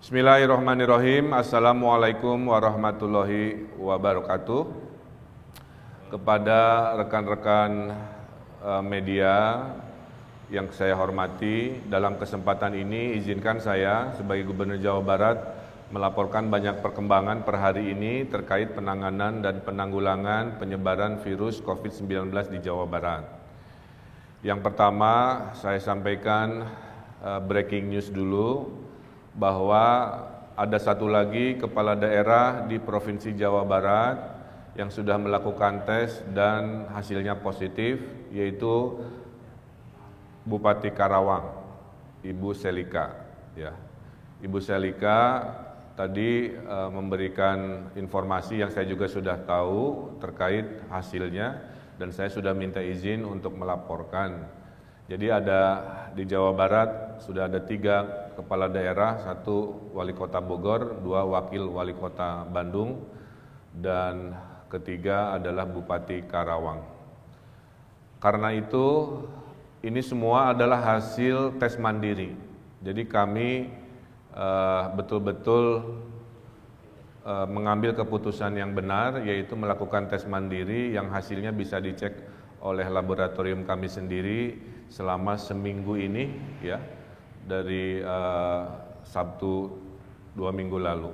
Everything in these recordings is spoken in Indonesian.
Bismillahirrahmanirrahim. Assalamualaikum warahmatullahi wabarakatuh. Kepada rekan-rekan media yang saya hormati, dalam kesempatan ini izinkan saya sebagai Gubernur Jawa Barat melaporkan banyak perkembangan per hari ini terkait penanganan dan penanggulangan penyebaran virus COVID-19 di Jawa Barat. Yang pertama, saya sampaikan breaking news dulu, bahwa ada satu lagi kepala daerah di Provinsi Jawa Barat yang sudah melakukan tes dan hasilnya positif, yaitu Bupati Karawang, Ibu Selika. Ya. Ibu Selika tadi memberikan informasi yang saya juga sudah tahu terkait hasilnya, dan saya sudah minta izin untuk melaporkan. Jadi ada di Jawa Barat sudah ada 3 kepala daerah, 1 wali kota Bogor, 2 wakil wali kota Bandung, dan ketiga adalah Bupati Karawang. Karena itu ini semua adalah hasil tes mandiri. Jadi kami betul-betul mengambil keputusan yang benar, yaitu melakukan tes mandiri yang hasilnya bisa dicek oleh laboratorium kami sendiri selama seminggu ini, ya, dari Sabtu 2 minggu lalu.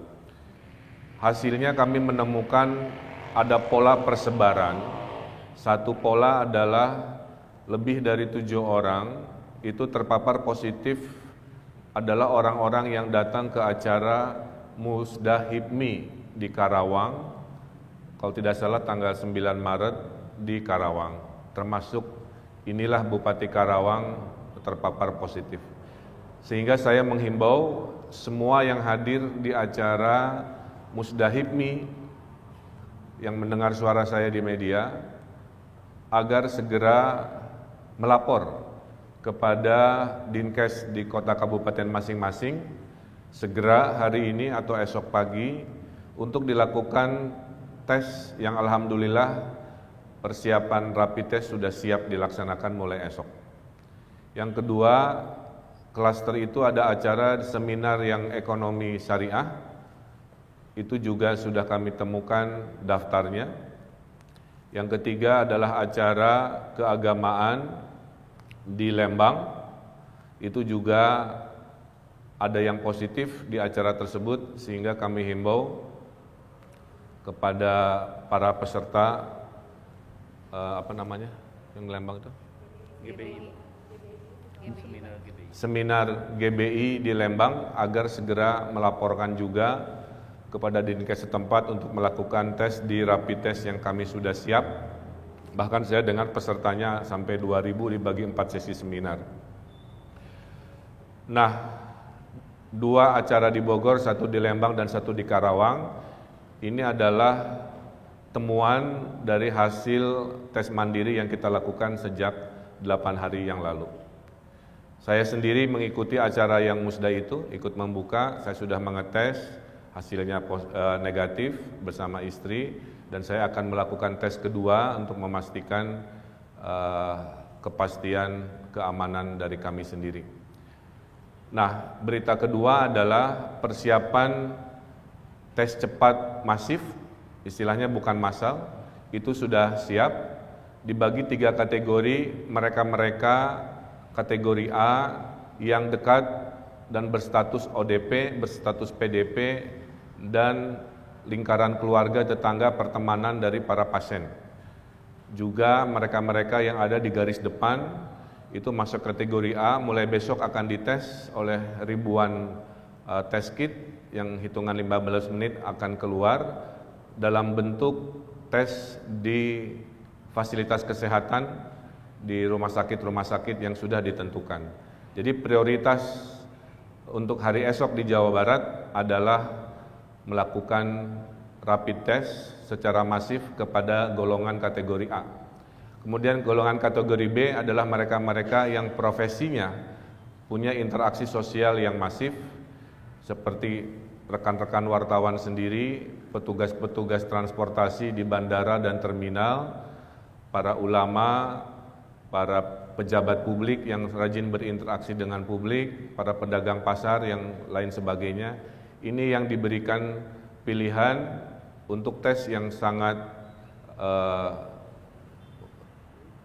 Hasilnya kami menemukan ada pola persebaran. Satu pola adalah lebih dari 7 orang itu terpapar positif adalah orang-orang yang datang ke acara Musdahibmi di Karawang, kalau tidak salah tanggal 9 Maret di Karawang, termasuk inilah Bupati Karawang terpapar positif. Sehingga saya menghimbau semua yang hadir di acara Musdahibmi yang mendengar suara saya di media agar segera melapor kepada Dinkes di kota kabupaten masing-masing segera hari ini atau esok pagi untuk dilakukan tes yang alhamdulillah persiapan rapid test sudah siap dilaksanakan mulai esok. Yang kedua, klaster itu ada acara seminar yang ekonomi syariah, itu juga sudah kami temukan daftarnya. Yang ketiga adalah acara keagamaan di Lembang, itu juga ada yang positif di acara tersebut, sehingga kami himbau kepada para peserta yang Lembang itu? GBI. Seminar GBI di Lembang agar segera melaporkan juga kepada Dinkes setempat untuk melakukan tes di rapid test yang kami sudah siap. Bahkan saya dengar pesertanya sampai 2.000 dibagi 4 sesi seminar. Nah, 2 acara di Bogor, 1 di Lembang dan 1 di Karawang, ini adalah temuan dari hasil tes mandiri yang kita lakukan sejak 8 hari yang lalu. Saya sendiri mengikuti acara yang musda itu, ikut membuka, saya sudah mengetes, hasilnya negatif bersama istri, dan saya akan melakukan tes kedua untuk memastikan kepastian keamanan dari kami sendiri. Nah, berita kedua adalah persiapan tes cepat masif, istilahnya bukan massal, itu sudah siap, dibagi 3 kategori, mereka-mereka kategori A yang dekat dan berstatus ODP, berstatus PDP, dan lingkaran keluarga, tetangga, pertemanan dari para pasien. Juga mereka-mereka yang ada di garis depan, itu masuk kategori A, mulai besok akan dites oleh ribuan test kit yang hitungan 15 menit akan keluar dalam bentuk tes di fasilitas kesehatan di rumah sakit yang sudah ditentukan. Jadi prioritas untuk hari esok di Jawa Barat adalah melakukan rapid test secara masif kepada golongan kategori A. Kemudian golongan kategori B adalah mereka-mereka yang profesinya punya interaksi sosial yang masif, seperti rekan-rekan wartawan sendiri, petugas-petugas transportasi di bandara dan terminal, para ulama, para pejabat publik yang rajin berinteraksi dengan publik, para pedagang pasar yang lain sebagainya, ini yang diberikan pilihan untuk tes yang sangat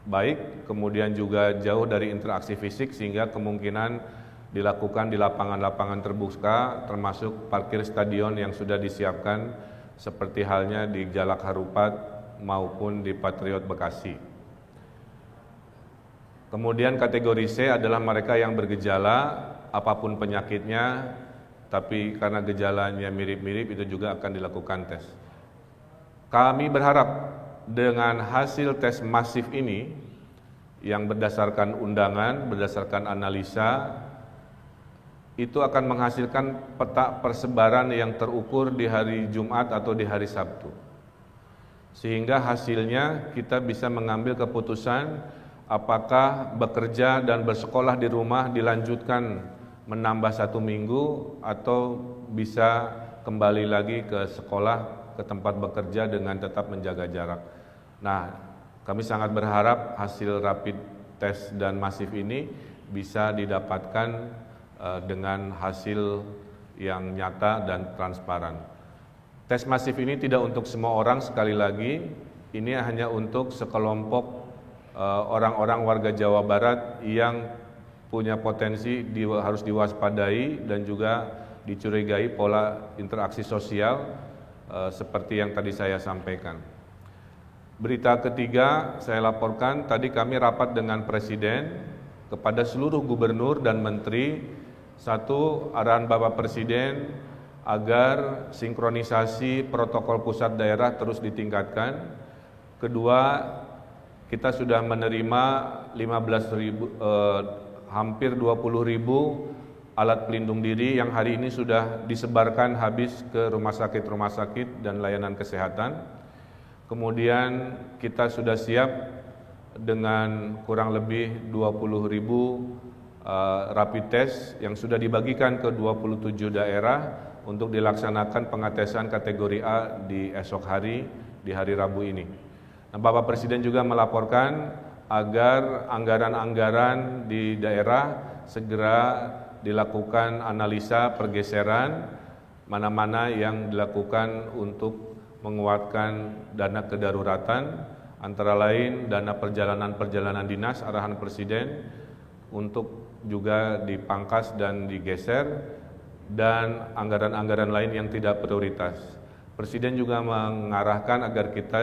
baik, kemudian juga jauh dari interaksi fisik sehingga kemungkinan dilakukan di lapangan-lapangan terbuka termasuk parkir stadion yang sudah disiapkan seperti halnya di Jalak Harupat maupun di Patriot Bekasi. Kemudian kategori C adalah mereka yang bergejala apapun penyakitnya, tapi karena gejalanya mirip-mirip itu juga akan dilakukan tes. Kami berharap dengan hasil tes masif ini yang berdasarkan undangan, berdasarkan analisa, itu akan menghasilkan peta persebaran yang terukur di hari Jumat atau di hari Sabtu. Sehingga hasilnya kita bisa mengambil keputusan apakah bekerja dan bersekolah di rumah dilanjutkan menambah 1 minggu atau bisa kembali lagi ke sekolah, ke tempat bekerja dengan tetap menjaga jarak. Nah, kami sangat berharap hasil rapid test dan masif ini bisa didapatkan dengan hasil yang nyata dan transparan. Tes masif ini tidak untuk semua orang, sekali lagi, ini hanya untuk sekelompok orang-orang warga Jawa Barat yang punya potensi harus diwaspadai dan juga dicurigai pola interaksi sosial seperti yang tadi saya sampaikan. Berita ketiga saya laporkan, tadi kami rapat dengan Presiden kepada seluruh gubernur dan menteri. Satu, arahan Bapak Presiden agar sinkronisasi protokol pusat daerah terus ditingkatkan. Kedua, kita sudah menerima 15.000 hampir 20.000 alat pelindung diri yang hari ini sudah disebarkan habis ke rumah sakit dan layanan kesehatan. Kemudian kita sudah siap dengan kurang lebih 20.000 rapid test yang sudah dibagikan ke 27 daerah untuk dilaksanakan pengetesan kategori A di esok hari, di hari Rabu ini. Nah, Bapak Presiden juga melaporkan agar anggaran-anggaran di daerah segera dilakukan analisa pergeseran mana-mana yang dilakukan untuk menguatkan dana kedaruratan, antara lain dana perjalanan dinas arahan Presiden untuk juga dipangkas dan digeser, dan anggaran-anggaran lain yang tidak prioritas. Presiden juga mengarahkan agar kita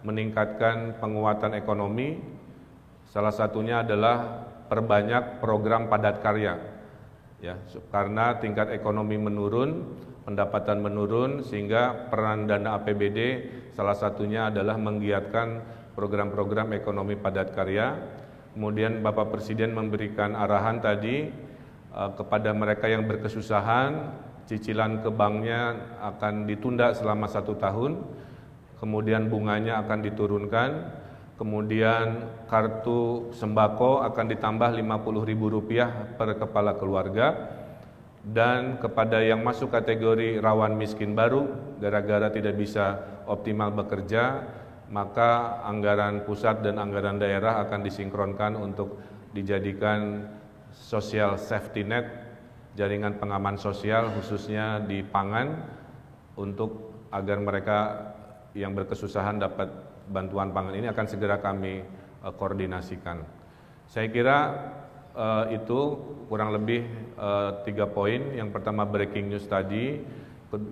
meningkatkan penguatan ekonomi. Salah satunya adalah perbanyak program padat karya, ya, karena tingkat ekonomi menurun, pendapatan menurun, sehingga peran dana APBD salah satunya adalah menggiatkan program-program ekonomi padat karya. Kemudian Bapak Presiden memberikan arahan tadi kepada mereka yang berkesusahan, cicilan ke banknya akan ditunda selama 1 tahun, kemudian bunganya akan diturunkan. Kemudian kartu sembako akan ditambah Rp50.000 per kepala keluarga, dan kepada yang masuk kategori rawan miskin baru gara-gara tidak bisa optimal bekerja, maka anggaran pusat dan anggaran daerah akan disinkronkan untuk dijadikan social safety net, jaringan pengaman sosial khususnya di pangan, untuk agar mereka yang berkesusahan dapat bantuan pangan ini akan segera kami koordinasikan. Saya kira itu kurang lebih 3 poin. Yang pertama breaking news tadi,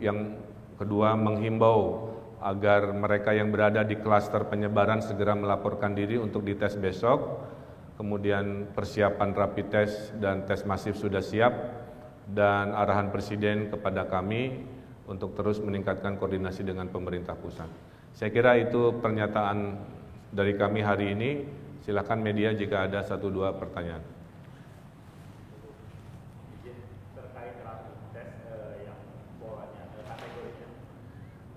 yang kedua menghimbau agar mereka yang berada di klaster penyebaran segera melaporkan diri untuk dites besok. Kemudian persiapan rapid test dan tes masif sudah siap, dan arahan Presiden kepada kami untuk terus meningkatkan koordinasi dengan pemerintah pusat. Saya kira itu pernyataan dari kami hari ini. Silakan media jika ada 1-2 pertanyaan. Terkait rapid test yang polanya kategorinya,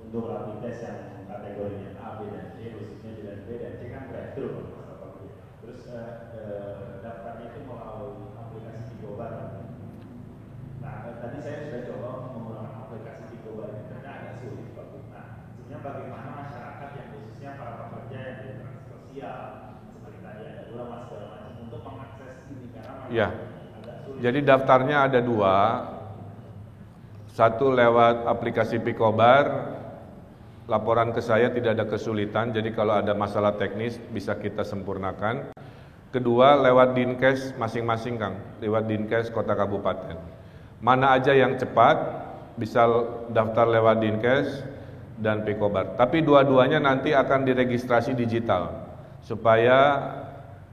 untuk rapid test yang kategorinya A, B, dan C, khususnya D dan B dan C kan drive-thru. Terus daftarnya itu melalui aplikasi Pigobar. Nah, tadi saya sudah coba menggunakan aplikasi Pigobar ini, ternyata agak sulit. Nah, sebenarnya bagaimana masyarakat yang khususnya para pekerja yang di interaksi sosial seperti tadi ada ulama segala macam untuk mengakses ini, karena ya, jadi daftarnya ada 2. Satu lewat aplikasi Picobar, laporan ke saya tidak ada kesulitan, jadi kalau ada masalah teknis bisa kita sempurnakan. Kedua lewat Dinkes masing-masing Kang, lewat Dinkes kota kabupaten. Mana aja yang cepat bisa daftar lewat Dinkes dan Picobar. Tapi dua-duanya nanti akan diregistrasi digital supaya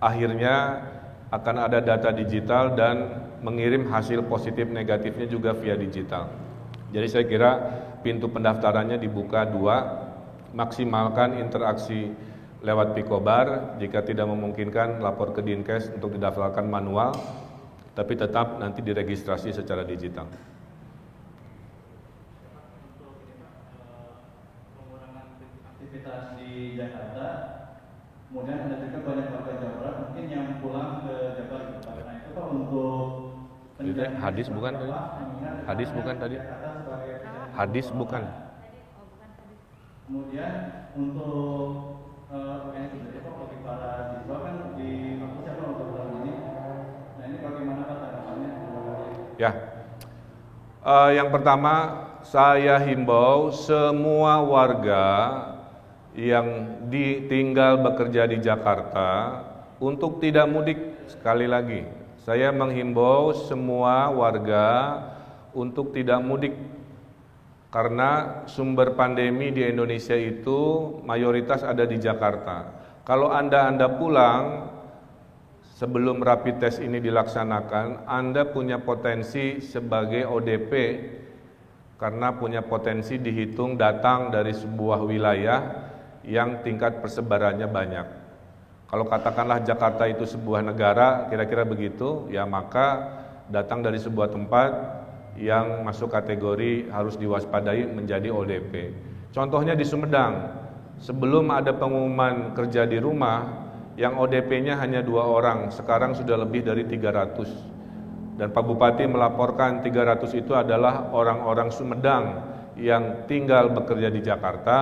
akhirnya akan ada data digital dan mengirim hasil positif negatifnya juga via digital. Jadi saya kira pintu pendaftarannya dibuka 2, maksimalkan interaksi lewat Picobar, jika tidak memungkinkan lapor ke Dinkes untuk didaftarkan manual, tapi tetap nanti diregistrasi secara digital. Untuk ini Pak, pengurangan aktivitas di Jakarta, kemudian ada juga banyak warga Jawa Barat mungkin yang pulang ke Jabar gitu Pak. Nah itu Pak untuk Hadis bukan tadi? Hadis bukan tadi? Hadis bukan. Kemudian untuk ini sebenarnya Pak bagi para siswa kan di kampus ya Pak untuk bulan ini. Nah ini bagaimana Pak tanggapannya? Ya, yang pertama saya himbau semua warga yang tinggal bekerja di Jakarta untuk tidak mudik. Sekali lagi, saya menghimbau semua warga untuk tidak mudik karena sumber pandemi di Indonesia itu mayoritas ada di Jakarta. Kalau Anda pulang sebelum rapid test ini dilaksanakan, Anda punya potensi sebagai ODP karena punya potensi dihitung datang dari sebuah wilayah yang tingkat persebarannya banyak. Kalau katakanlah Jakarta itu sebuah negara, kira-kira begitu, ya maka datang dari sebuah tempat yang masuk kategori harus diwaspadai menjadi ODP. Contohnya di Sumedang, sebelum ada pengumuman kerja di rumah, yang ODP-nya hanya 2 orang, sekarang sudah lebih dari 300. Dan Pak Bupati melaporkan 300 itu adalah orang-orang Sumedang yang tinggal bekerja di Jakarta,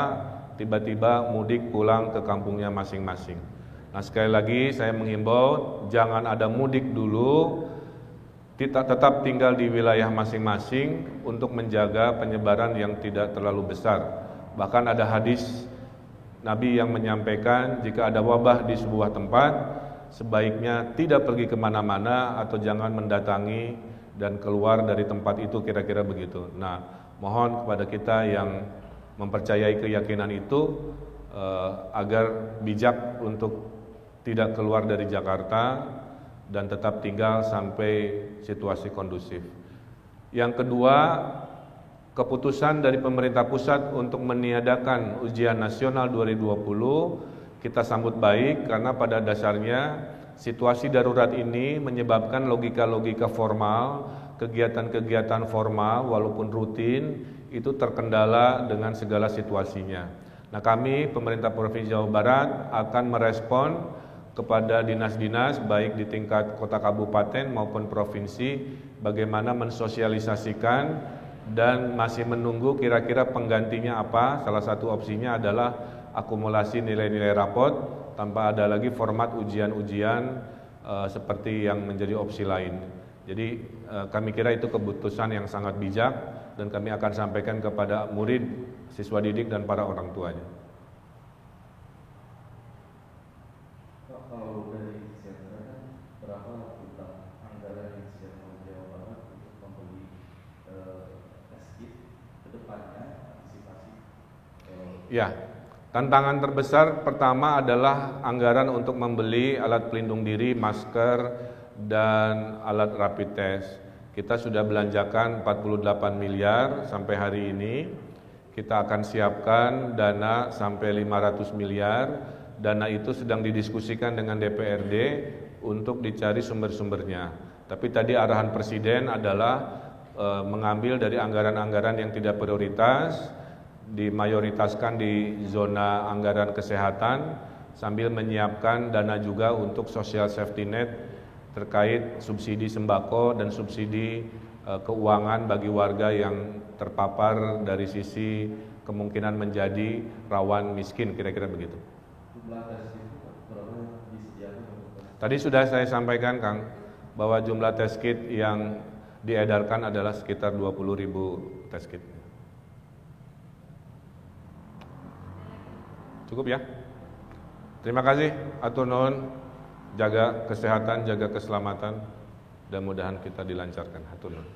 tiba-tiba mudik pulang ke kampungnya masing-masing. Nah sekali lagi saya menghimbau, jangan ada mudik dulu, kita tetap tinggal di wilayah masing-masing untuk menjaga penyebaran yang tidak terlalu besar. Bahkan ada hadis Nabi yang menyampaikan jika ada wabah di sebuah tempat, sebaiknya tidak pergi kemana-mana atau jangan mendatangi dan keluar dari tempat itu, kira-kira begitu. Nah, mohon kepada kita yang mempercayai keyakinan itu agar bijak untuk tidak keluar dari Jakarta dan tetap tinggal sampai situasi kondusif. Yang kedua, keputusan dari pemerintah pusat untuk meniadakan ujian nasional 2020 kita sambut baik karena pada dasarnya situasi darurat ini menyebabkan logika-logika formal, kegiatan-kegiatan formal walaupun rutin itu terkendala dengan segala situasinya. Nah, kami pemerintah Provinsi Jawa Barat akan merespon kepada dinas-dinas baik di tingkat kota kabupaten maupun provinsi bagaimana mensosialisasikan dan masih menunggu kira-kira penggantinya apa. Salah satu opsinya adalah akumulasi nilai-nilai rapot tanpa ada lagi format ujian-ujian seperti yang menjadi opsi lain. Jadi kami kira itu keputusan yang sangat bijak dan kami akan sampaikan kepada murid, siswa didik dan para orang tuanya. Kalau dari kesehatan berapa utang anggaran yang disiapkan Jawa Barat untuk membeli tes kit ke depannya antisipasi? Ya, tantangan terbesar pertama adalah anggaran untuk membeli alat pelindung diri, masker dan alat rapid test. Kita sudah belanjakan 48 miliar sampai hari ini. Kita akan siapkan dana sampai 500 miliar. Dana itu sedang didiskusikan dengan DPRD untuk dicari sumber-sumbernya. Tapi tadi arahan Presiden adalah mengambil dari anggaran-anggaran yang tidak prioritas, dimayoritaskan di zona anggaran kesehatan, sambil menyiapkan dana juga untuk social safety net terkait subsidi sembako dan subsidi keuangan bagi warga yang terpapar dari sisi kemungkinan menjadi rawan miskin, kira-kira begitu. Tadi sudah saya sampaikan Kang, bahwa jumlah test kit yang diedarkan adalah sekitar 20.000 tes kit. Cukup ya? Terima kasih, atur nuhun, jaga kesehatan, jaga keselamatan, dan mudahan kita dilancarkan. Atur nuhun.